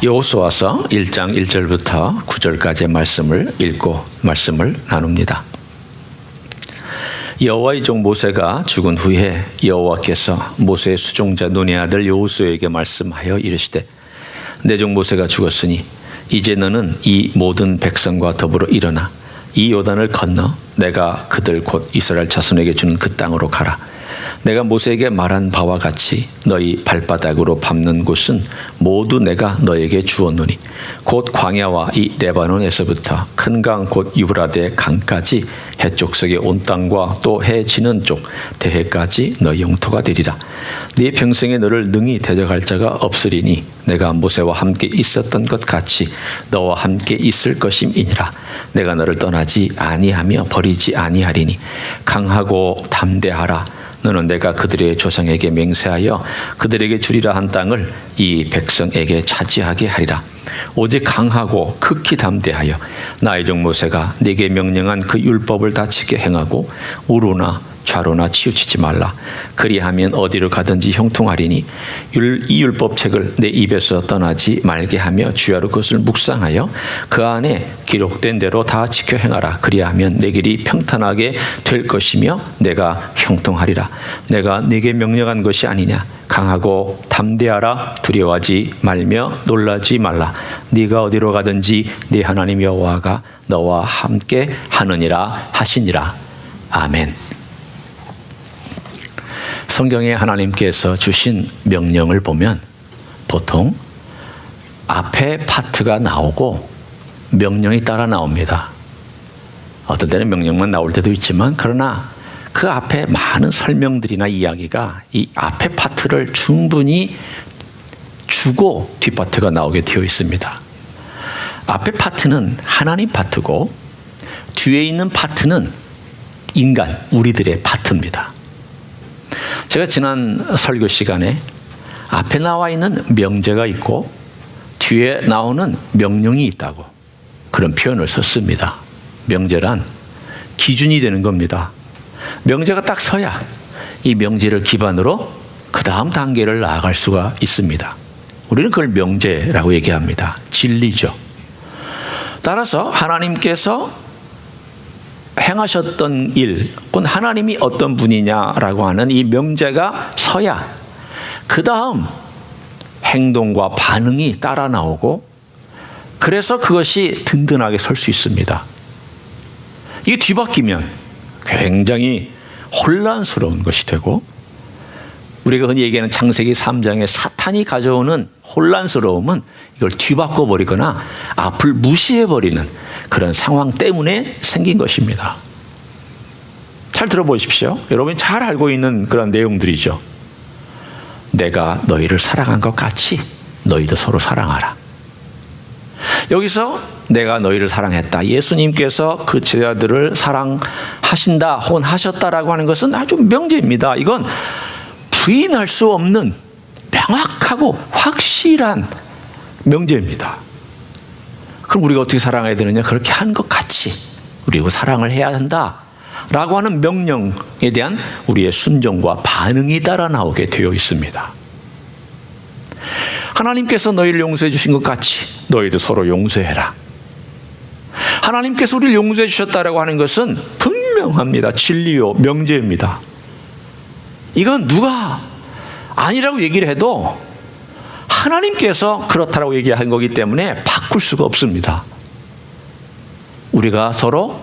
여호수아서 1장 1절부터 9절까지의 말씀을 읽고 말씀을 나눕니다. 여호와의 종 모세가 죽은 후에 여호와께서 모세의 수종자 눈의 아들 여호수아에게 말씀하여 이르시되 내 종 모세가 죽었으니 이제 너는 이 모든 백성과 더불어 일어나 이 요단을 건너 내가 그들 곧 이스라엘 자손에게 주는 그 땅으로 가라. 내가 모세에게 말한 바와 같이 너희 발바닥으로 밟는 곳은 모두 내가 너에게 주었노니 곧 광야와 이 레바논에서부터 큰 강 곧 유브라데 강까지 해쪽석의 온 땅과 또 해 지는 쪽 대해까지 너희 영토가 되리라. 네 평생에 너를 능히 대적할 자가 없으리니 내가 모세와 함께 있었던 것 같이 너와 함께 있을 것임이니라. 내가 너를 떠나지 아니하며 버리지 아니하리니 강하고 담대하라. 너는 내가 그들의 조상에게 맹세하여 그들에게 주리라 한 땅을 이 백성에게 차지하게 하리라. 오직 강하고 극히 담대하여 나의 종 모세가 네게 명령한 그 율법을 다치게 행하고 우로나 좌로나 치우치지 말라. 그리하면 어디로 가든지 형통하리니 이 율법책을 내 입에서 떠나지 말게 하며 주야로 그것을 묵상하여 그 안에 기록된 대로 다 지켜 행하라. 그리하면 내 길이 평탄하게 될 것이며 내가 형통하리라. 내가 네게 명령한 것이 아니냐. 강하고 담대하라. 두려워하지 말며 놀라지 말라. 네가 어디로 가든지 네 하나님 여호와가 너와 함께 하느니라 하시니라. 아멘. 성경에 하나님께서 주신 명령을 보면 보통 앞에 파트가 나오고 명령이 따라 나옵니다. 어떨 때는 명령만 나올 때도 있지만 그러나 그 앞에 많은 설명들이나 이야기가 이 앞에 파트를 충분히 주고 뒷파트가 나오게 되어 있습니다. 앞에 파트는 하나님 파트고 뒤에 있는 파트는 인간, 우리들의 파트입니다. 제가 지난 설교 시간에 앞에 나와 있는 명제가 있고 뒤에 나오는 명령이 있다고 그런 표현을 썼습니다. 명제란 기준이 되는 겁니다. 명제가 딱 서야 이 명제를 기반으로 그 다음 단계를 나아갈 수가 있습니다. 우리는 그걸 명제라고 얘기합니다. 진리죠. 따라서 하나님께서 행하셨던 일, 혹은 하나님이 어떤 분이냐라고 하는 이 명제가 서야 그 다음 행동과 반응이 따라 나오고 그래서 그것이 든든하게 설 수 있습니다. 이게 뒤바뀌면 굉장히 혼란스러운 것이 되고 우리가 흔히 얘기하는 창세기 3장의 사탄이 가져오는 혼란스러움은 이걸 뒤바꿔버리거나 앞을 무시해버리는 그런 상황 때문에 생긴 것입니다. 잘 들어보십시오. 여러분이 잘 알고 있는 그런 내용들이죠. 내가 너희를 사랑한 것 같이 너희도 서로 사랑하라. 여기서 내가 너희를 사랑했다. 예수님께서 그 제자들을 사랑하신다 혹은 하셨다라고 하는 것은 아주 명제입니다. 이건 부인할 수 없는 명확하고 확실한 명제입니다. 그럼 우리가 어떻게 사랑해야 되느냐? 그렇게 한 것 같이 우리가 사랑을 해야 한다라고 하는 명령에 대한 우리의 순종과 반응이 따라 나오게 되어 있습니다. 하나님께서 너희를 용서해 주신 것 같이 너희도 서로 용서해라. 하나님께서 우리를 용서해 주셨다라고 하는 것은 분명합니다. 진리요 명제입니다. 이건 누가 아니라고 얘기를 해도 하나님께서 그렇다라고 얘기한 거기 때문에 바꿀 수가 없습니다. 우리가 서로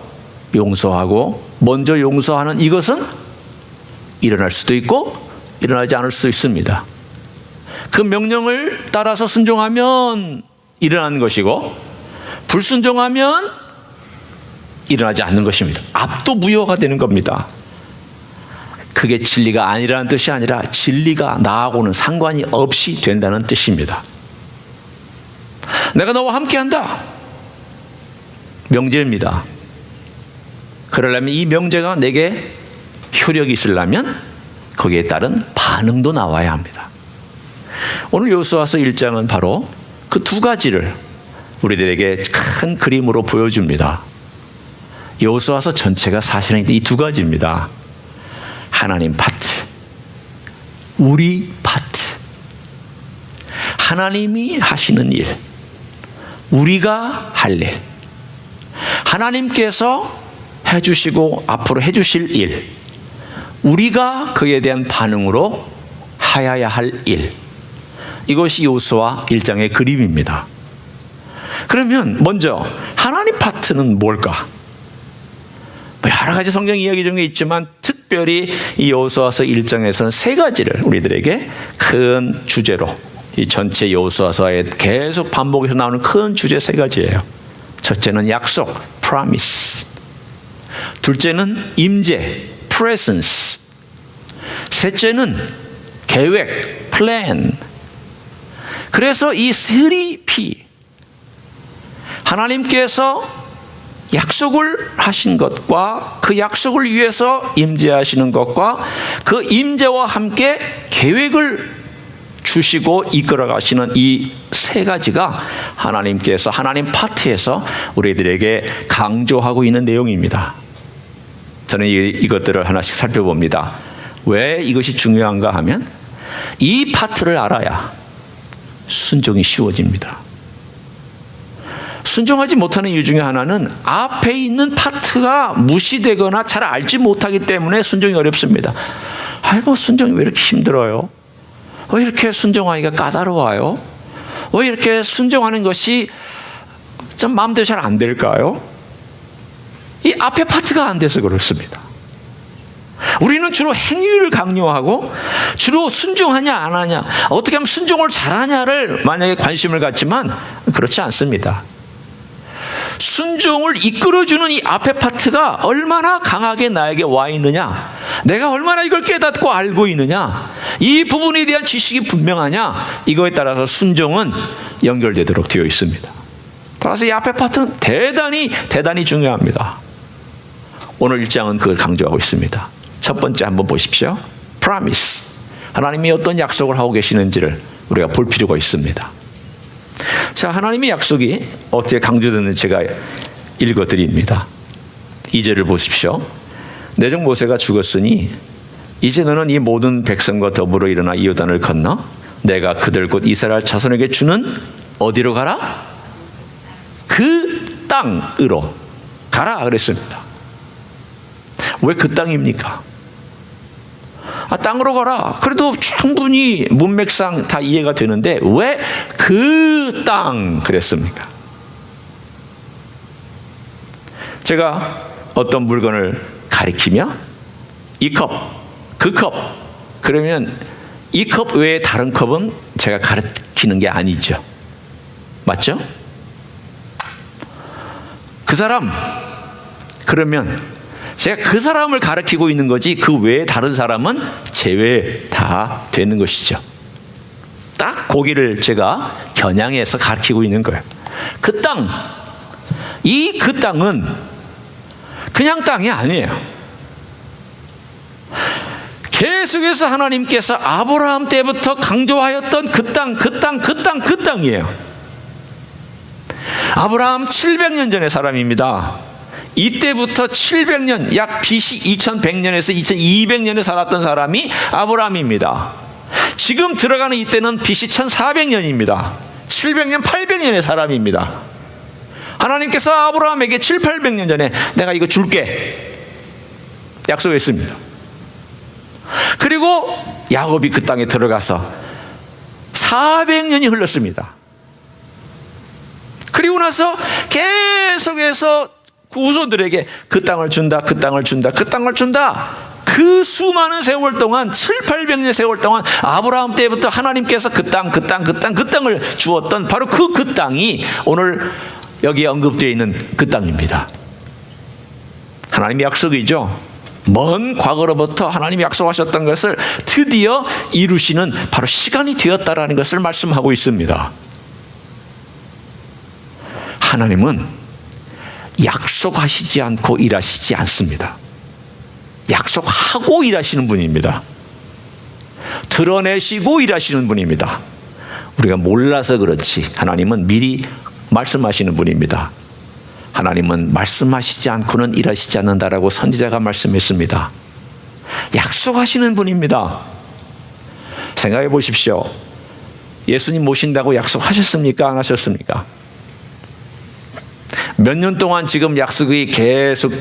용서하고 먼저 용서하는 이것은 일어날 수도 있고 일어나지 않을 수도 있습니다. 그 명령을 따라서 순종하면 일어나는 것이고 불순종하면 일어나지 않는 것입니다. 압도무효가 되는 겁니다. 그게 진리가 아니라는 뜻이 아니라 진리가 나하고는 상관이 없이 된다는 뜻입니다. 내가 너와 함께한다. 명제입니다. 그러려면 이 명제가 내게 효력이 있으려면 거기에 따른 반응도 나와야 합니다. 오늘 여호수아서 1장은 바로 그 두 가지를 우리들에게 큰 그림으로 보여줍니다. 여호수아서 전체가 사실은 이 두 가지입니다. 하나님 파트, 우리 파트. 하나님이 하시는 일, 우리가 할 일, 하나님께서 해주시고 앞으로 해주실 일, 우리가 그에 대한 반응으로 하여야 할 일, 이것이 여호수아 1장의 그림입니다. 그러면 먼저 하나님 파트는 뭘까? 여러 가지 성경 이야기 중에 있지만 특별히 이 여호수아서 1장에서는 세 가지를 우리들에게 큰 주제로, 이 전체 여호수아서에 계속 반복해서 나오는 큰 주제 세 가지예요. 첫째는 약속, promise. 둘째는 임재, presence. 셋째는 계획, plan. 그래서 이 3P, 하나님께서 약속을 하신 것과 그 약속을 위해서 임재하시는 것과 그 임재와 함께 계획을 주시고 이끌어 가시는 이 세 가지가 하나님께서 하나님 파트에서 우리들에게 강조하고 있는 내용입니다. 저는 이것들을 하나씩 살펴봅니다. 왜 이것이 중요한가 하면 이 파트를 알아야 순종이 쉬워집니다. 순종하지 못하는 이유 중에 하나는 앞에 있는 파트가 무시되거나 잘 알지 못하기 때문에 순종이 어렵습니다. 아이고, 순종이 왜 이렇게 힘들어요? 왜 이렇게 순종하기가 까다로워요? 왜 이렇게 순종하는 것이 좀 마음대로 잘 안 될까요? 이 앞에 파트가 안 돼서 그렇습니다. 우리는 주로 행위를 강요하고 주로 순종하냐 안 하냐, 어떻게 하면 순종을 잘하냐를 만약에 관심을 갖지만 그렇지 않습니다. 순종을 이끌어주는 이 앞에 파트가 얼마나 강하게 나에게 와 있느냐, 내가 얼마나 이걸 깨닫고 알고 있느냐, 이 부분에 대한 지식이 분명하냐, 이거에 따라서 순종은 연결되도록 되어 있습니다. 따라서 이 앞에 파트는 대단히 중요합니다. 오늘 1장은 그걸 강조하고 있습니다. 첫 번째 한번 보십시오. promise. 하나님이 어떤 약속을 하고 계시는지를 우리가 볼 필요가 있습니다. 자, 하나님의 약속이 어떻게 강조되는지 제가 읽어드립니다. 2절을 보십시오. 내 종 모세가 죽었으니 이제 너는 이 모든 백성과 더불어 일어나 이 요단을 건너 내가 그들 곧 이스라엘 자손에게 주는 어디로 가라? 그 땅으로 가라 그랬습니다. 왜 그 땅입니까? 땅으로 가라. 그래도 충분히 문맥상 다 이해가 되는데 왜 그 땅 그랬습니까? 제가 어떤 물건을 가리키며 이 컵, 그 컵, 그러면 이 컵 외에 다른 컵은 제가 가리키는 게 아니죠. 맞죠? 그 사람, 그러면 제가 그 사람을 가리키고 있는 거지 그 외에 다른 사람은 제외 다 되는 것이죠. 딱 거기를 제가 겨냥해서 가리키고 있는 거예요. 그 땅, 그 땅은 그냥 땅이 아니에요. 계속해서 하나님께서 아브라함 때부터 강조하였던 그 땅이에요. 아브라함 700년 전의 사람입니다. 이때부터 700년, 약 BC 2100년에서 2200년에 살았던 사람이 아브라함입니다. 지금 들어가는 이때는 BC 1400년입니다. 700년, 800년의 사람입니다. 하나님께서 아브라함에게 7, 800년 전에 내가 이거 줄게 약속했습니다. 그리고 야곱이 그 땅에 들어가서 400년이 흘렀습니다. 그리고 나서 계속해서 후손들에게 그 땅을 준다, 그 땅을 준다, 그 땅을 준다. 그 수많은 세월 동안 7, 800년 세월 동안 아브라함 때부터 하나님께서 그 땅을 주었던 바로 그 땅이 오늘 여기에 언급되어 있는 그 땅입니다. 하나님의 약속이죠. 먼 과거로부터 하나님이 약속하셨던 것을 드디어 이루시는 바로 시간이 되었다라는 것을 말씀하고 있습니다. 하나님은 약속하시지 않고 일하시지 않습니다. 약속하고 일하시는 분입니다. 드러내시고 일하시는 분입니다. 우리가 몰라서 그렇지 하나님은 미리 말씀하시는 분입니다. 하나님은 말씀하시지 않고는 일하시지 않는다라고 선지자가 말씀했습니다. 약속하시는 분입니다. 생각해 보십시오. 예수님 모신다고 약속하셨습니까? 안 하셨습니까? 몇 년 동안 지금 약속이 계속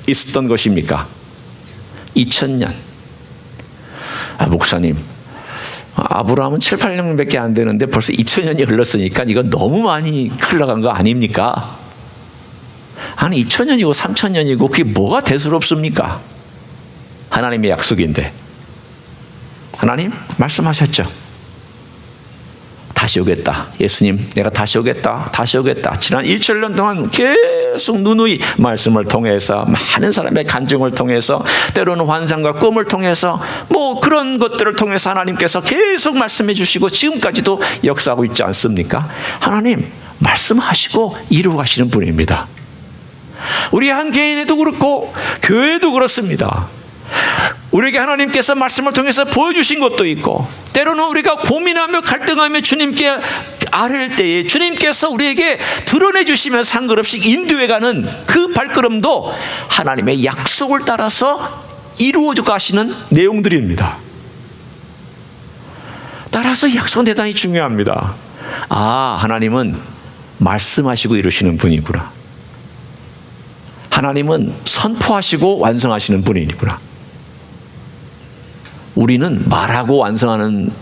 있었던 것입니까? 2000년. 목사님, 아브라함은 7, 8년밖에 안 되는데 벌써 2000년이 흘렀으니까 이건 너무 많이 흘러간 거 아닙니까? 아니 2000년이고 3000년이고 그게 뭐가 대수롭습니까? 하나님의 약속인데. 하나님 말씀하셨죠. 다시 오겠다. 예수님, 내가 다시 오겠다. 다시 오겠다. 지난 2000년 동안 계속 누누이 말씀을 통해서, 많은 사람의 간증을 통해서, 때로는 환상과 꿈을 통해서, 뭐 그런 것들을 통해서 하나님께서 계속 말씀해 주시고 지금까지도 역사하고 있지 않습니까? 하나님 말씀하시고 이루어 가시는 분입니다. 우리 한 개인에도 그렇고 교회도 그렇습니다. 우리에게 하나님께서 말씀을 통해서 보여주신 것도 있고, 때로는 우리가 고민하며 갈등하며 주님께 아뢰일 때에 주님께서 우리에게 드러내 주시면 상관없이 인도해가는 그 발걸음도 하나님의 약속을 따라서 이루어져 가시는 내용들입니다. 따라서 약속은 대단히 중요합니다. 하나님은 말씀하시고 이루시는 분이구나. 하나님은 선포하시고 완성하시는 분이구나. 우리는 말하고 완성하는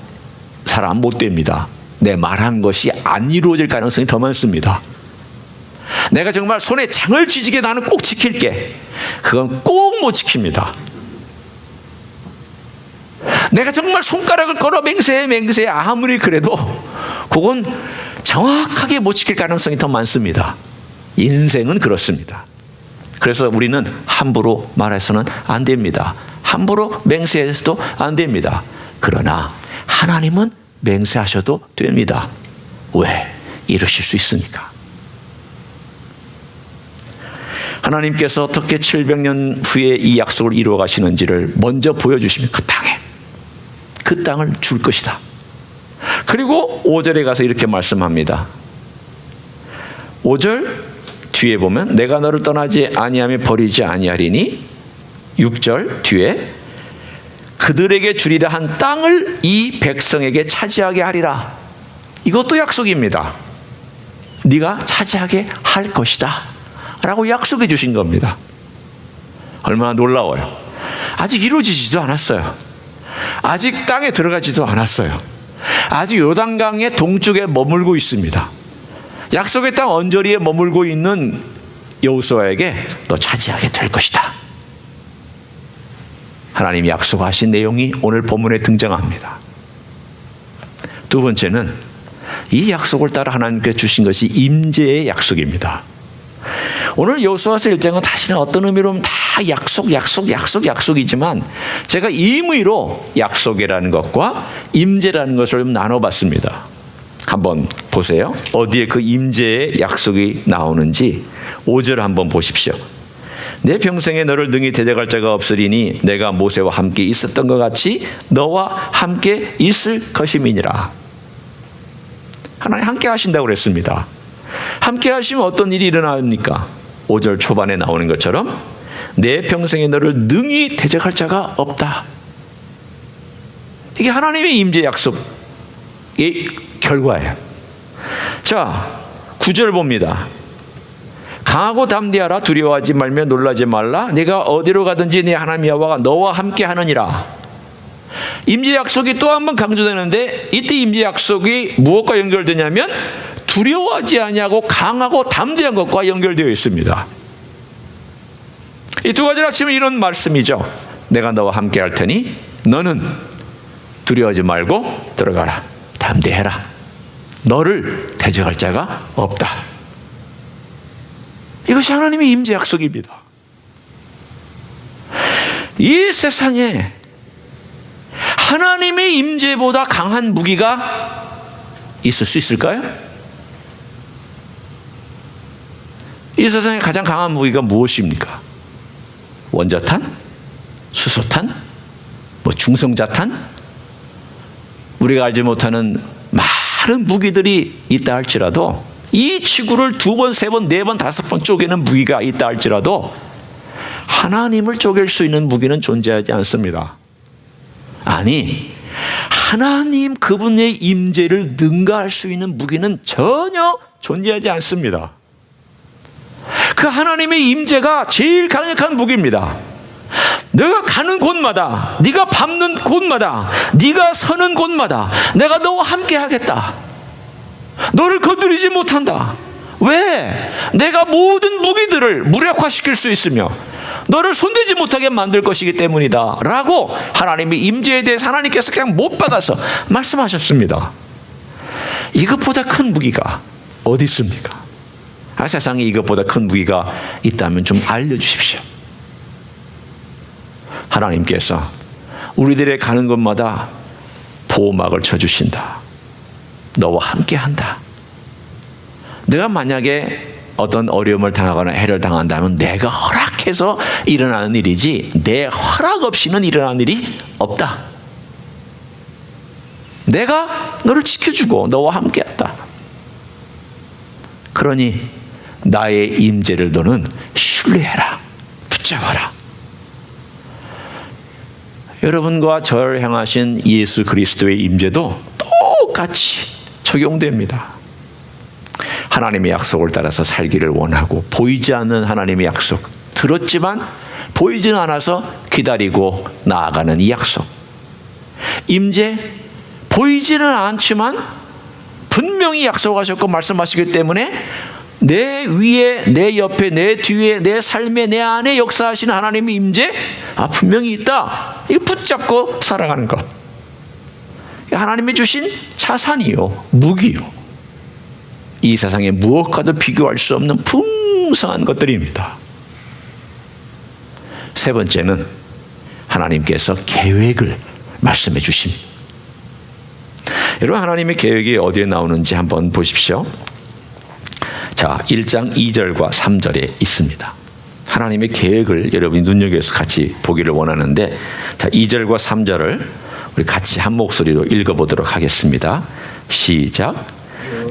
사람 못 됩니다. 내 말한 것이 안 이루어질 가능성이 더 많습니다. 내가 정말 손에 장을 쥐지게 나는 꼭 지킬게. 그건 꼭 못 지킵니다. 내가 정말 손가락을 걸어 맹세해 아무리 그래도 그건 정확하게 못 지킬 가능성이 더 많습니다. 인생은 그렇습니다. 그래서 우리는 함부로 말해서는 안 됩니다. 함부로 맹세해서도 안 됩니다. 그러나 하나님은 맹세하셔도 됩니다. 왜? 이루실 수 있으니까. 하나님께서 어떻게 700년 후에 이 약속을 이루어 가시는지를 먼저 보여주시면 그 땅을 줄 것이다. 그리고 5절에 가서 이렇게 말씀합니다. 5절 뒤에 보면 내가 너를 떠나지 아니하며 버리지 아니하리니, 6절 뒤에 그들에게 주리라 한 땅을 이 백성에게 차지하게 하리라. 이것도 약속입니다. 네가 차지하게 할 것이다 라고 약속해 주신 겁니다. 얼마나 놀라워요. 아직 이루어지지도 않았어요. 아직 땅에 들어가지도 않았어요. 아직 요단강의 동쪽에 머물고 있습니다. 약속의 땅 언저리에 머물고 있는 여호수아에게 너 차지하게 될 것이다. 하나님이 약속하신 내용이 오늘 본문에 등장합니다. 두 번째는 이 약속을 따라 하나님께서 주신 것이 임재의 약속입니다. 오늘 여호수아서 1장은 다시는 어떤 의미로 다 약속이지만 제가 임의로 약속이라는 것과 임재라는 것을 좀 나눠봤습니다. 한번 보세요. 어디에 그 임재의 약속이 나오는지 5절 한번 보십시오. 내 평생에 너를 능히 대적할 자가 없으리니 내가 모세와 함께 있었던 것 같이 너와 함께 있을 것임이니라. 하나님 함께 하신다고 그랬습니다. 함께 하시면 어떤 일이 일어납니까? 5절 초반에 나오는 것처럼 내 평생에 너를 능히 대적할 자가 없다. 이게 하나님의 임재 약속의 결과예요. 자, 9절 봅니다. 강하고 담대하라. 두려워하지 말며 놀라지 말라. 네가 어디로 가든지 네 하나님 여호와가 너와 함께 하느니라. 임재 약속이 또 한 번 강조되는데 이때 임재 약속이 무엇과 연결되냐면 두려워하지 아니하고 강하고 담대한 것과 연결되어 있습니다. 이 두 가지를 합치면 이런 말씀이죠. 내가 너와 함께 할 테니 너는 두려워하지 말고 들어가라. 담대해라. 너를 대적할 자가 없다. 이것이 하나님의 임재 약속입니다. 이 세상에 하나님의 임재보다 강한 무기가 있을 수 있을까요? 이 세상에 가장 강한 무기가 무엇입니까? 원자탄? 수소탄? 중성자탄? 우리가 알지 못하는 많은 무기들이 있다 할지라도 이 지구를 2번, 3번, 4번, 5번 쪼개는 무기가 있다 할지라도 하나님을 쪼갤 수 있는 무기는 존재하지 않습니다. 아니, 하나님 그분의 임재를 능가할 수 있는 무기는 전혀 존재하지 않습니다. 그 하나님의 임재가 제일 강력한 무기입니다. 내가 가는 곳마다, 네가 밟는 곳마다, 네가 서는 곳마다 내가 너와 함께 하겠다. 너를 건드리지 못한다. 왜? 내가 모든 무기들을 무력화시킬 수 있으며 너를 손대지 못하게 만들 것이기 때문이다 라고 하나님의 임재에 대해서 하나님께서 그냥 못 박아서 말씀하셨습니다. 이것보다 큰 무기가 어디 있습니까? 세상에 이것보다 큰 무기가 있다면 좀 알려주십시오. 하나님께서 우리들의 가는 곳마다 보호막을 쳐주신다. 너와 함께한다. 내가 만약에 어떤 어려움을 당하거나 해를 당한다면 내가 허락해서 일어나는 일이지 내 허락 없이는 일어나는 일이 없다. 내가 너를 지켜주고 너와 함께한다. 그러니 나의 임재를 너는 신뢰해라. 붙잡아라. 여러분과 저를 향하신 예수 그리스도의 임재도 똑같이 적용됩니다. 하나님의 약속을 따라서 살기를 원하고 보이지 않는 하나님의 약속 들었지만 보이지는 않아서 기다리고 나아가는 이 약속. 임재 보이지는 않지만 분명히 약속하셨고 말씀하시기 때문에 내 위에, 내 옆에, 내 뒤에, 내 삶에, 내 안에 역사하시는 하나님의 임재 분명히 있다. 이거 붙잡고 살아가는 것. 하나님이 주신 자산이요, 무기요. 이 세상에 무엇과도 비교할 수 없는 풍성한 것들입니다. 세 번째는 하나님께서 계획을 말씀해 주십니다. 여러분, 하나님의 계획이 어디에 나오는지 한번 보십시오. 자, 1장 2절과 3절에 있습니다. 하나님의 계획을 여러분이 눈여겨서 같이 보기를 원하는데, 자, 2절과 3절을 우리 같이 한 목소리로 읽어보도록 하겠습니다. 시작.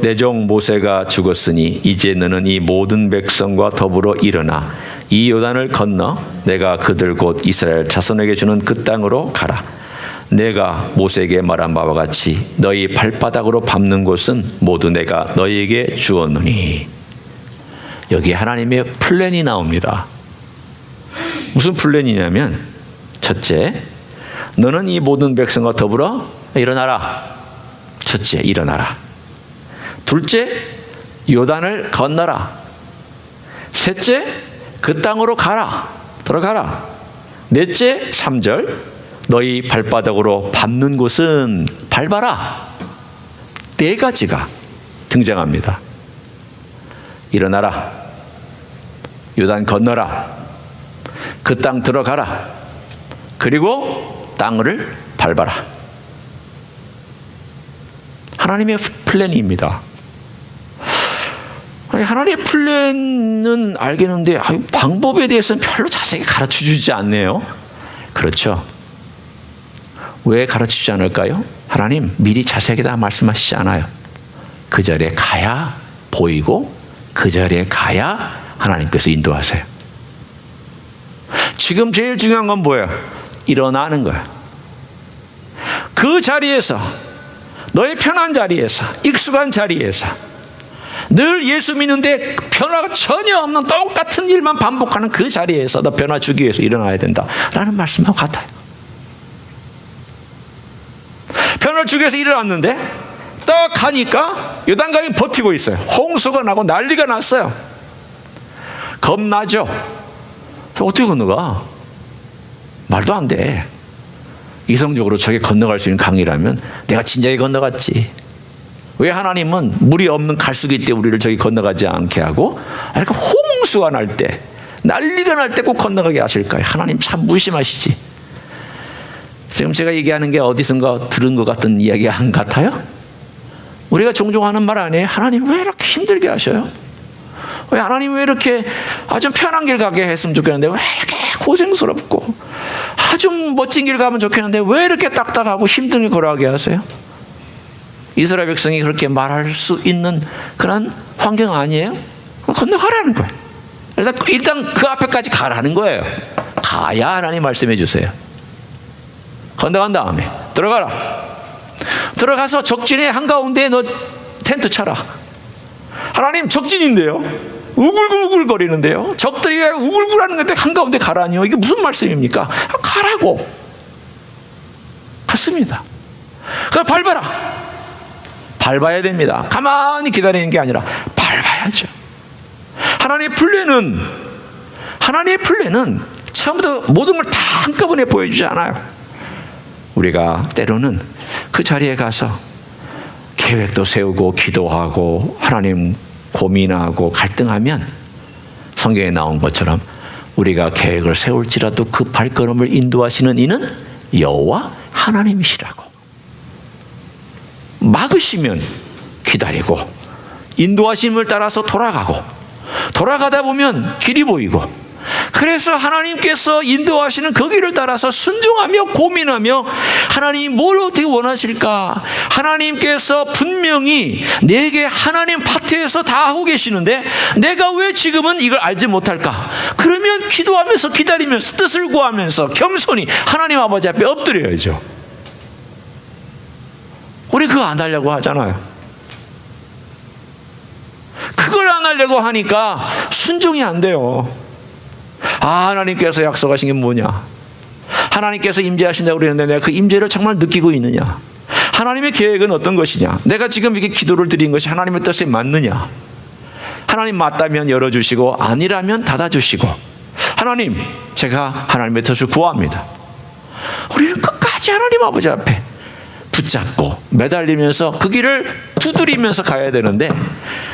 내 종 모세가 죽었으니 이제 너는 이 모든 백성과 더불어 일어나 이 요단을 건너 내가 그들 곧 이스라엘 자손에게 주는 그 땅으로 가라. 내가 모세에게 말한 바와 같이 너희 발바닥으로 밟는 곳은 모두 내가 너희에게 주었노니. 여기 하나님의 플랜이 나옵니다. 무슨 플랜이냐면, 첫째, 너는 이 모든 백성과 더불어 일어나라. 첫째, 일어나라. 둘째, 요단을 건너라. 셋째, 그 땅으로 가라. 들어가라. 넷째, 3절, 너희 발바닥으로 밟는 곳은 밟아라. 네 가지가 등장합니다. 일어나라. 요단 건너라. 그 땅 들어가라. 그리고 땅을 밟아라. 하나님의 플랜입니다. 하나님의 플랜은 알겠는데 방법에 대해서는 별로 자세히 가르쳐주지 않네요. 그렇죠. 왜 가르치지 않을까요? 하나님 미리 자세하게 다 말씀하시지 않아요. 그 자리에 가야 보이고 그 자리에 가야 하나님께서 인도하세요. 지금 제일 중요한 건 뭐예요? 일어나는 거예요. 그 자리에서, 너의 편한 자리에서, 익숙한 자리에서, 늘 예수 믿는데 변화가 전혀 없는 똑같은 일만 반복하는 그 자리에서 너 변화 주기 위해서 일어나야 된다라는 말씀과 같아요. 변화를 주기 위해서 일어났는데 딱 가니까 요단강이 버티고 있어요. 홍수가 나고 난리가 났어요. 겁나죠? 어떻게 건너가? 말도 안 돼. 이성적으로 저게 건너갈 수 있는 강이라면 내가 진작에 건너갔지. 왜 하나님은 물이 없는 갈수기 때 우리를 저기 건너가지 않게 하고, 그러니까 홍수가 날 때, 난리가 날 때 꼭 건너가게 하실까요? 하나님 참 무심하시지. 지금 제가 얘기하는 게 어디선가 들은 것 같은 이야기 안 같아요? 우리가 종종 하는 말 아니에요? 하나님 왜 이렇게 힘들게 하셔요? 왜 하나님 왜 이렇게 아주 편한 길 가게 했으면 좋겠는데 왜 이렇게 고생스럽고 아주 멋진 길 가면 좋겠는데 왜 이렇게 딱딱하고 힘든 길 걸어가게 하세요? 이스라엘 백성이 그렇게 말할 수 있는 그런 환경 아니에요? 건너가라는 거예요. 일단 그 앞에까지 가라는 거예요. 가야 하나님 말씀해 주세요. 건너간 다음에 들어가라. 들어가서 적진의 한가운데에 너 텐트 쳐라. 하나님 적진인데요. 우글우글거리는데요. 적들이 왜 우글우글하는 건데 한가운데 가라니요? 이게 무슨 말씀입니까? 가라고. 갔습니다. 그럼 밟아라. 밟아야 됩니다. 가만히 기다리는 게 아니라 밟아야죠. 하나님의 플랜은 처음부터 모든 걸 다 한꺼번에 보여주지 않아요. 우리가 때로는 그 자리에 가서 계획도 세우고 기도하고 하나님 고민하고 갈등하면 성경에 나온 것처럼 우리가 계획을 세울지라도 그 발걸음을 인도하시는 이는 여호와 하나님이시라고. 막으시면 기다리고 인도하심을 따라서 돌아가다 보면 길이 보이고, 그래서 하나님께서 인도하시는 그 길을 따라서 순종하며 고민하며 하나님이 뭘 어떻게 원하실까? 하나님께서 분명히 내게 하나님 파트에서 다 하고 계시는데 내가 왜 지금은 이걸 알지 못할까? 그러면 기도하면서 기다리면서 뜻을 구하면서 겸손히 하나님 아버지 앞에 엎드려야죠. 우리 그거 안 하려고 하잖아요. 그걸 안 하려고 하니까 순종이 안 돼요. 하나님께서 약속하신 게 뭐냐? 하나님께서 임재하신다고 그랬는데 내가 그 임재를 정말 느끼고 있느냐? 하나님의 계획은 어떤 것이냐? 내가 지금 이렇게 기도를 드린 것이 하나님의 뜻에 맞느냐? 하나님 맞다면 열어주시고 아니라면 닫아주시고, 하나님 제가 하나님의 뜻을 구합니다. 우리는 끝까지 하나님 아버지 앞에 붙잡고 매달리면서 그 길을 두드리면서 가야 되는데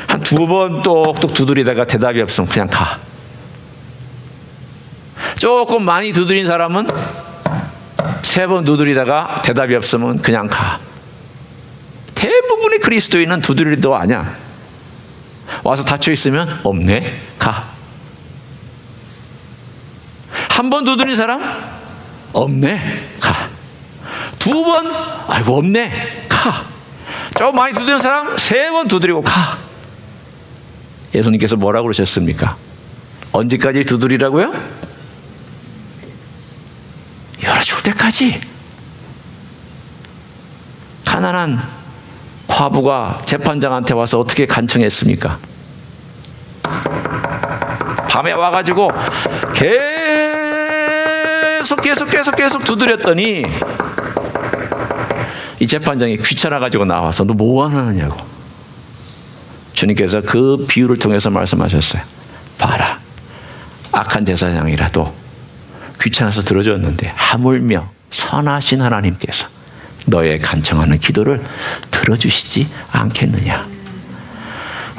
한 2번 똑똑 두드리다가 대답이 없으면 그냥 가. 조금 많이 두드린 사람은 3번 두드리다가 대답이 없으면 그냥 가. 대부분의 그리스도인은 두드리도 아냐. 와서 닫혀 있으면 없네, 가. 한 번 두드린 사람 없네, 가. 2번 아이고 없네, 가. 조금 많이 두드린 사람 3번 두드리고 가. 예수님께서 뭐라고 그러셨습니까? 언제까지 두드리라고요? 열어줄 때까지. 가난한 과부가 재판장한테 와서 어떻게 간청했습니까? 밤에 와가지고 계속 두드렸더니 이 재판장이 귀찮아가지고 나와서 너 뭐 하느냐고. 주님께서 그 비유를 통해서 말씀하셨어요. 봐라, 악한 제사장이라도 귀찮아서 들어줬는데 하물며 선하신 하나님께서 너의 간청하는 기도를 들어주시지 않겠느냐.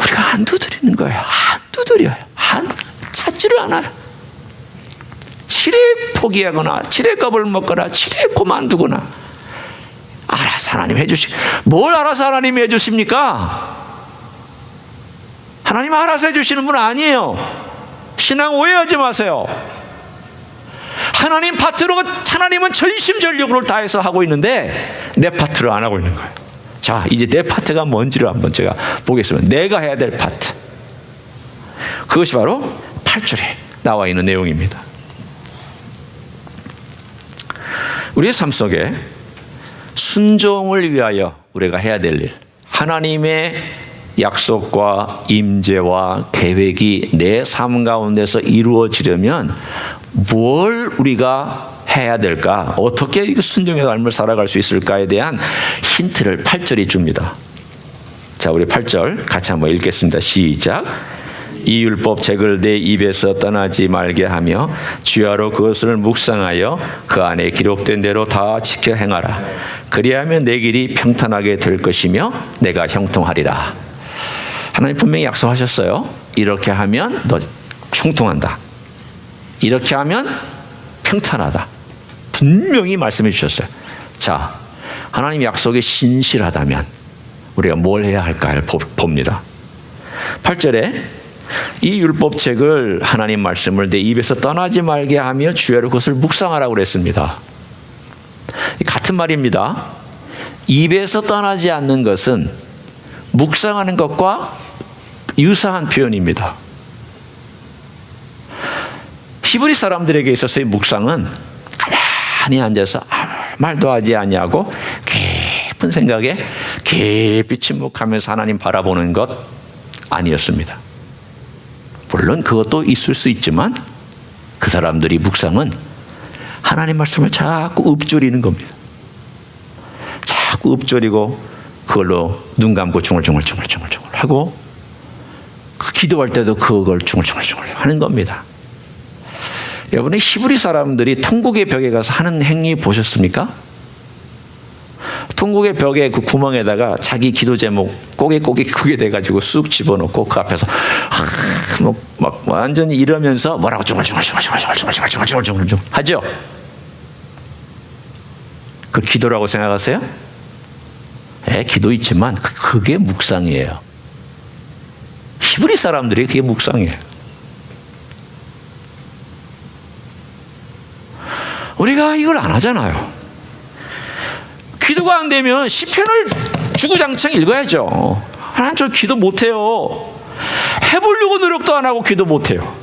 우리가 안 두드리는 거예요. 안 두드려요. 안 찾지를 않아요. 칠에 포기하거나 칠에 겁을 먹거나 칠에 그만두거나. 알아서 하나님 뭘 알아서 하나님이 해주십니까? 하나님 알아서 해주시는 분 아니에요. 신앙 오해하지 마세요. 하나님 파트로 하나님은 전심전력으로 다해서 하고 있는데 내 파트를 안 하고 있는 거예요. 자, 이제 내 파트가 뭔지를 한번 제가 보겠습니다. 내가 해야 될 파트. 그것이 바로 8절에 나와 있는 내용입니다. 우리의 삶 속에 순종을 위하여 우리가 해야 될 일, 하나님의 약속과 임재와 계획이 내 삶 가운데서 이루어지려면 뭘 우리가 해야 될까? 어떻게 이 순종의 삶을 살아갈 수 있을까에 대한 힌트를 8절이 줍니다. 자, 우리 8절 같이 한번 읽겠습니다. 시작. 이 율법 책을 내 입에서 떠나지 말게 하며 주야로 그것을 묵상하여 그 안에 기록된 대로 다 지켜 행하라. 그리하면 내 길이 평탄하게 될 것이며 내가 형통하리라. 하나님 분명히 약속하셨어요. 이렇게 하면 너 형통한다. 이렇게 하면 평탄하다. 분명히 말씀해 주셨어요. 자, 하나님 약속에 신실하다면 우리가 뭘 해야 할까를 봅니다. 8절에 이 율법책을 하나님 말씀을 내 입에서 떠나지 말게 하며 주야로 그것을 묵상하라고 그랬습니다. 같은 말입니다. 입에서 떠나지 않는 것은 묵상하는 것과 유사한 표현입니다. 히브리 사람들에게 있어서의 묵상은 가만히 앉아서 아무 말도 하지 아니하고 깊은 생각에 깊이 침묵하면서 하나님 바라보는 것 아니었습니다. 물론 그것도 있을 수 있지만 그 사람들이 묵상은 하나님 말씀을 자꾸 읊조리는 겁니다. 자꾸 읊조리고 그걸로 눈 감고 중얼중얼 하고 그 기도할 때도 그걸 중얼중얼 하는 겁니다. 여러분의 히브리 사람들이 통곡의 벽에 가서 하는 행위 보셨습니까? 통곡의 벽에 그 구멍에다가 자기 기도 제목 꼬개 크게 돼가지고 쑥 집어넣고 그 앞에서 막 완전히 이러면서 뭐라고 중얼중얼 하죠. 그 기도라고 생각하세요? 기도 있지만 그게 묵상이에요. 히브리 사람들이 그게 묵상이에요. 우리가 이걸 안 하잖아요. 기도가 안 되면 시편을 주구장창 읽어야죠. 하나님 저 기도 못해요. 해보려고 노력도 안 하고 기도 못해요.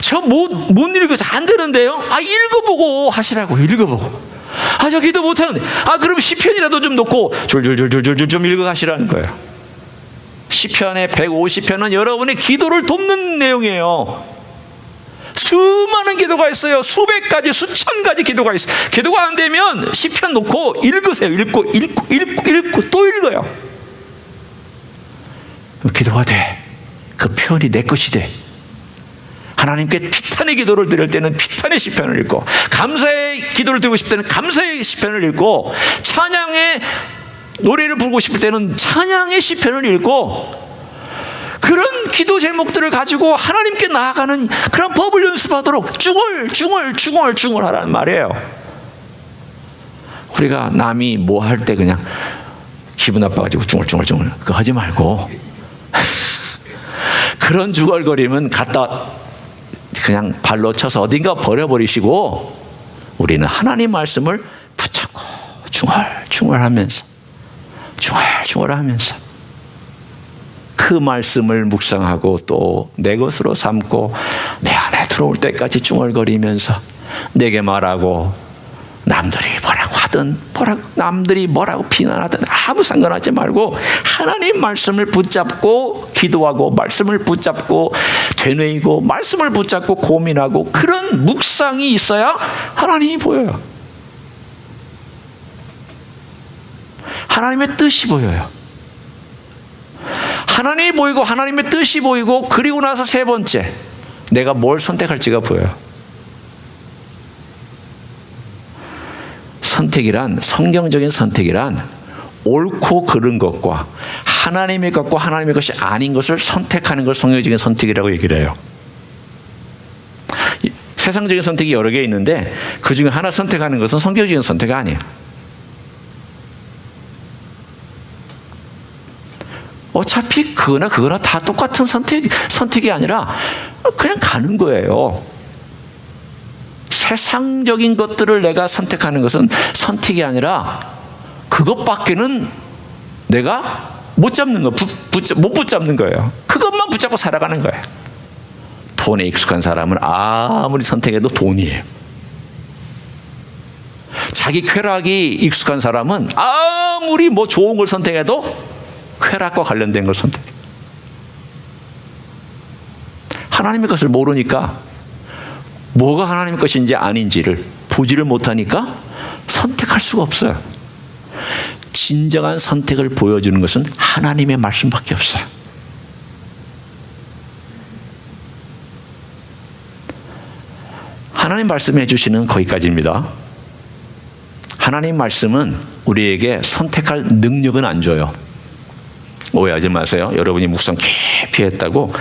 저 못 읽어서 안 되는데요. 읽어보고 하시라고. 읽어보고. 저 기도 못하는데. 그럼 시편이라도 좀 놓고 줄줄줄줄줄 좀 읽어가시라는 거예요. 시편의 150편은 여러분의 기도를 돕는 내용이에요. 수많은 기도가 있어요. 수백 가지, 수천 가지 기도가 있어요. 기도가 안 되면 시편 놓고 읽으세요. 읽고 또 읽어요. 기도가 돼. 그 표현이 내 것이 돼. 하나님께 피탄의 기도를 드릴 때는 피탄의 시편을 읽고, 감사의 기도를 드리고 싶을 때는 감사의 시편을 읽고, 찬양의 노래를 부르고 싶을 때는 찬양의 시편을 읽고, 그런 기도 제목들을 가지고 하나님께 나아가는 그런 법을 연습하도록 중얼 하라는 말이에요. 우리가 남이 뭐 할 때 그냥 기분 나빠가지고 중얼 그거 하지 말고 그런 중얼거림은 갖다 그냥 발로 쳐서 어딘가 버려버리시고, 우리는 하나님 말씀을 붙잡고 중얼하면서 그 말씀을 묵상하고 또 내 것으로 삼고 내 안에 들어올 때까지 중얼거리면서 내게 말하고, 남들이 뭐라고 하든 남들이 뭐라고 비난하든 아무 상관하지 말고 하나님 말씀을 붙잡고 기도하고, 말씀을 붙잡고 되뇌이고, 말씀을 붙잡고 고민하고, 그런 묵상이 있어야 하나님이 보여요. 하나님의 뜻이 보여요. 하나님이 보이고 하나님의 뜻이 보이고, 그리고 나서 세 번째, 내가 뭘 선택할지가 보여요. 성경적인 선택이란 옳고 그른 것과 하나님의 것과 하나님의 것이 아닌 것을 선택하는 걸 성경적인 선택이라고 얘기를 해요. 세상적인 선택이 여러 개 있는데 그 중에 하나 선택하는 것은 성경적인 선택이 아니에요. 어차피 그거나 다 똑같은 선택이 아니라 그냥 가는 거예요. 세상적인 것들을 내가 선택하는 것은 선택이 아니라 그것밖에는 내가 못 잡는 거, 못 붙잡는 거예요. 그것만 붙잡고 살아가는 거예요. 돈에 익숙한 사람은 아무리 선택해도 돈이에요. 자기 쾌락이 익숙한 사람은 아무리 뭐 좋은 걸 선택해도 쾌락과 관련된 걸 선택해요. 하나님의 것을 모르니까 뭐가 하나님의 것인지 아닌지를 보지를 못하니까 선택할 수가 없어요. 진정한 선택을 보여주는 것은 하나님의 말씀밖에 없어요. 하나님 말씀해 주시는 거기까지입니다. 하나님 말씀은 우리에게 선택할 능력은 안 줘요. 오해하지 마세요. 여러분이 묵상 깊이 했다고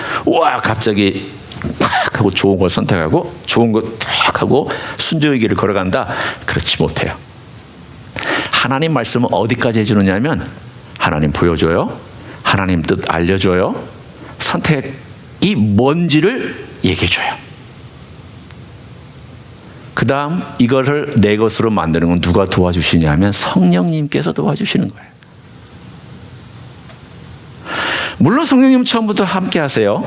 갑자기 막 하고 좋은 걸 선택하고 좋은 거 딱 하고 순종의 길을 걸어간다, 그렇지 못해요. 하나님 말씀은 어디까지 해주느냐면 하나님 보여줘요, 하나님 뜻 알려줘요, 선택이 뭔지를 얘기해줘요. 그 다음 이것을 내 것으로 만드는 건 누가 도와주시냐면 성령님께서 도와주시는 거예요. 물론 성령님 처음부터 함께 하세요.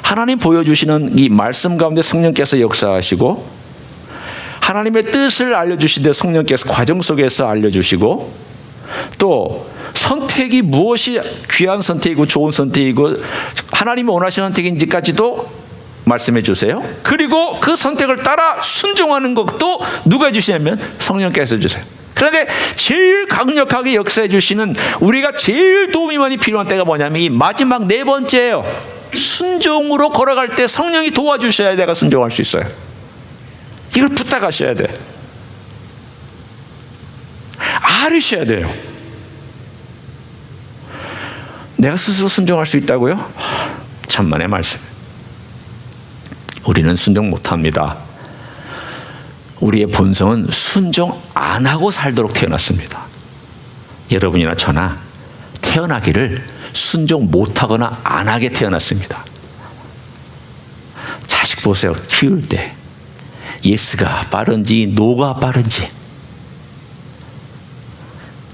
하나님 보여주시는 이 말씀 가운데 성령께서 역사하시고, 하나님의 뜻을 알려주시는데 성령께서 과정 속에서 알려주시고, 또 선택이 무엇이 귀한 선택이고 좋은 선택이고 하나님이 원하시는 선택인지까지도 말씀해 주세요. 그리고 그 선택을 따라 순종하는 것도 누가 해주시냐면 성령께서 해주세요. 그런데 제일 강력하게 역사해 주시는, 우리가 제일 도움이 많이 필요한 때가 뭐냐면 이 마지막 네 번째예요. 순종으로 걸어갈 때 성령이 도와주셔야 내가 순종할 수 있어요. 이걸 부탁하셔야 돼. 알으셔야 돼요. 내가 스스로 순종할 수 있다고요? 천만의 말씀. 우리는 순종 못합니다. 우리의 본성은 순종 안 하고 살도록 태어났습니다. 여러분이나 저나 태어나기를 순종 못하거나 안 하게 태어났습니다. 자식 보세요. 키울 때 예스가 빠른지 노가 빠른지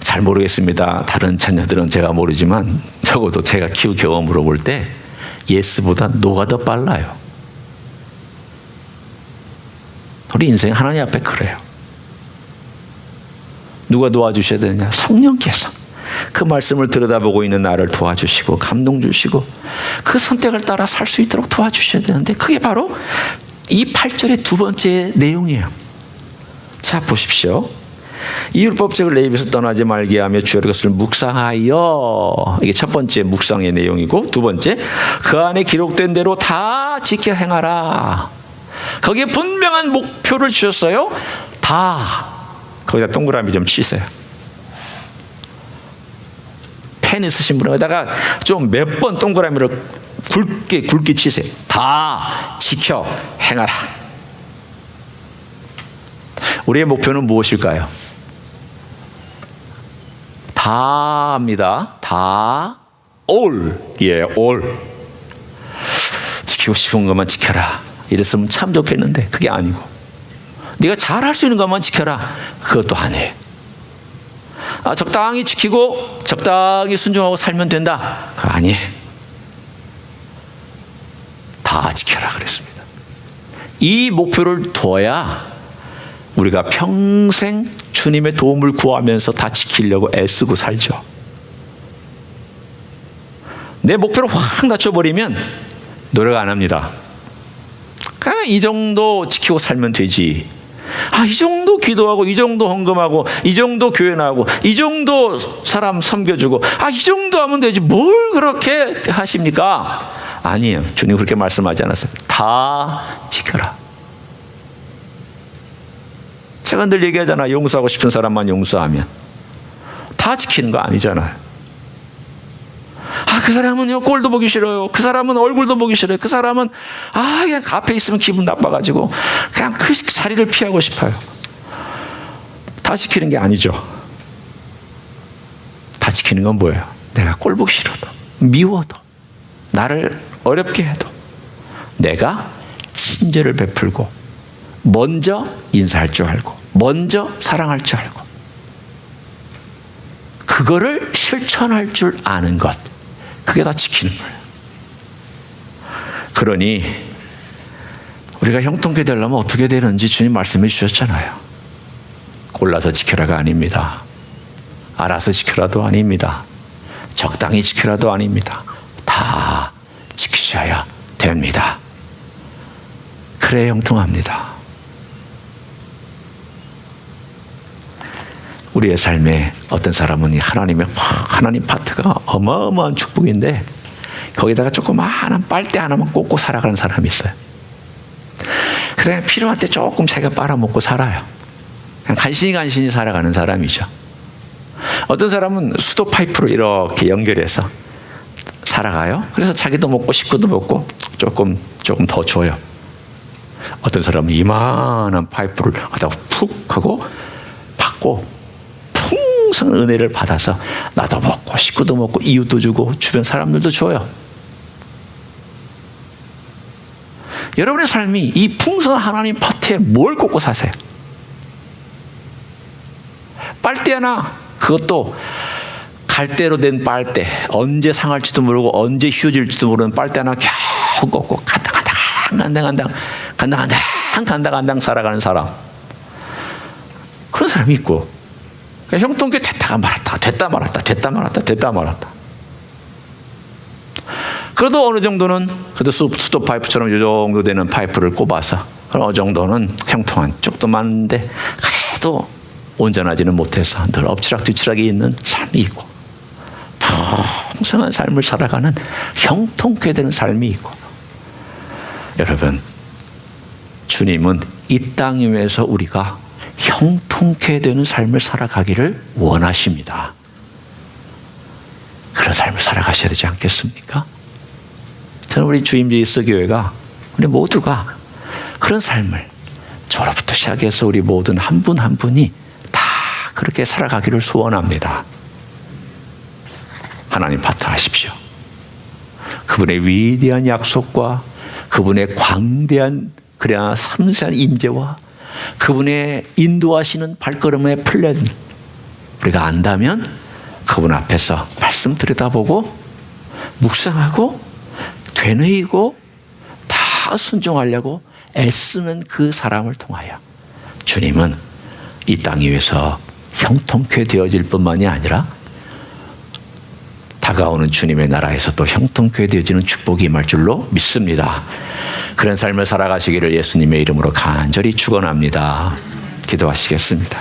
잘 모르겠습니다. 다른 자녀들은 제가 모르지만 적어도 제가 키우 경험으로 볼 때 예스보다 노가 더 빨라요. 우리 인생 하나님 앞에 그래요. 누가 도와주셔야 되느냐? 성령께서 그 말씀을 들여다보고 있는 나를 도와주시고 감동 주시고 그 선택을 따라 살 수 있도록 도와주셔야 되는데, 그게 바로 이 8절의 두 번째 내용이에요. 자, 보십시오. 이 율법책을 내 입에서 떠나지 말게 하며 주의 것을 묵상하여, 이게 첫 번째 묵상의 내용이고, 두 번째 그 안에 기록된 대로 다 지켜 행하라. 거기에 분명한 목표를 주셨어요. 다. 거기다 동그라미 좀 치세요. 펜 있으신 분에다가 좀 몇 번 동그라미를 굵게 치세요. 다 지켜 행하라. 우리의 목표는 무엇일까요? 다입니다. 다. all. 예, all. 지키고 싶은 것만 지켜라. 이랬으면 참 좋겠는데 그게 아니고, 네가 잘할 수 있는 것만 지켜라. 그것도 아니에요. 적당히 지키고 적당히 순종하고 살면 된다. 그거 아니에요. 다 지켜라 그랬습니다. 이 목표를 둬야 우리가 평생 주님의 도움을 구하면서 다 지키려고 애쓰고 살죠. 내 목표를 확 낮춰버리면 노력 안 합니다. 그냥 이 정도 지키고 살면 되지. 이 정도 기도하고, 이 정도 헌금하고, 이 정도 교회 나가고, 이 정도 사람 섬겨주고, 이 정도 하면 되지. 뭘 그렇게 하십니까? 아니에요. 주님 그렇게 말씀하지 않았어요. 다 지켜라. 제가 늘 얘기하잖아요. 용서하고 싶은 사람만 용서하면. 다 지키는 거 아니잖아요. 그 사람은요, 꼴도 보기 싫어요. 그 사람은 얼굴도 보기 싫어요. 그 사람은 그냥 앞에 있으면 기분 나빠가지고 그냥 그 자리를 피하고 싶어요. 다 지키는 게 아니죠. 다 지키는 건 뭐예요? 내가 꼴 보기 싫어도, 미워도, 나를 어렵게 해도 내가 친절을 베풀고 먼저 인사할 줄 알고 먼저 사랑할 줄 알고 그거를 실천할 줄 아는 것, 그게 다 지키는 거예요. 그러니 우리가 형통케 되려면 어떻게 되는지 주님 말씀해 주셨잖아요. 골라서 지켜라가 아닙니다. 알아서 지켜라도 아닙니다. 적당히 지켜라도 아닙니다. 다 지키셔야 됩니다. 그래야 형통합니다. 우리의 삶에 어떤 사람은 하나님 파트가 어마어마한 축복인데 거기다가 조그마한 빨대 하나만 꽂고 살아가는 사람이 있어요. 그래서 그냥 필요할 때 조금 자기가 빨아먹고 살아요. 그냥 간신히 살아가는 사람이죠. 어떤 사람은 수도 파이프로 이렇게 연결해서 살아가요. 그래서 자기도 먹고 식구도 먹고 조금 더 줘요. 어떤 사람은 이만한 파이프를 갖다가 푹 하고 받고 풍성한 은혜를 받아서 나도 먹고 식구도 먹고 이웃도 주고 주변 사람들도 줘요. 여러분의 삶이 이 풍성한 하나님 파트에 뭘 꽂고 사세요? 빨대 하나, 그것도 갈대로 된 빨대, 언제 상할지도 모르고 언제 휴질지도 모르는 빨대 하나 겨우 꽂고 간당간당 살아가는 사람, 그런 사람이 있고, 그러니까 형통케 됐다가 말았다, 됐다 말았다, 됐다 말았다, 됐다 말았다. 그래도 어느 정도는 그래도 스톱 파이프처럼 이 정도 되는 파이프를 꼽아서 어느 정도는 형통한 쪽도 많은데 그래도 온전하지는 못해서 늘 엎치락뒤치락이 있는 삶이 있고 풍성한 삶을 살아가는 형통케 되는 삶이 있고. 여러분, 주님은 이 땅 위에서 우리가 형통케 되는 삶을 살아가기를 원하십니다. 그런 삶을 살아가셔야 되지 않겠습니까? 저는 우리 주임제이스 교회가 우리 모두가 그런 삶을 저로부터 시작해서 우리 모든 한 분 한 분이 다 그렇게 살아가기를 소원합니다. 하나님 파트하십시오. 그분의 위대한 약속과 그분의 광대한 그러나 섬세한 임재와 그분의 인도하시는 발걸음의 플랜 우리가 안다면 그분 앞에서 말씀 들여다보고 묵상하고 되뇌이고 다 순종하려고 애쓰는 그 사람을 통하여 주님은 이 땅 위에서 형통케 되어질 뿐만이 아니라 다가오는 주님의 나라에서 또 형통케 되어지는 축복이 임할 줄로 믿습니다. 그런 삶을 살아가시기를 예수님의 이름으로 간절히 축원합니다. 기도하시겠습니다.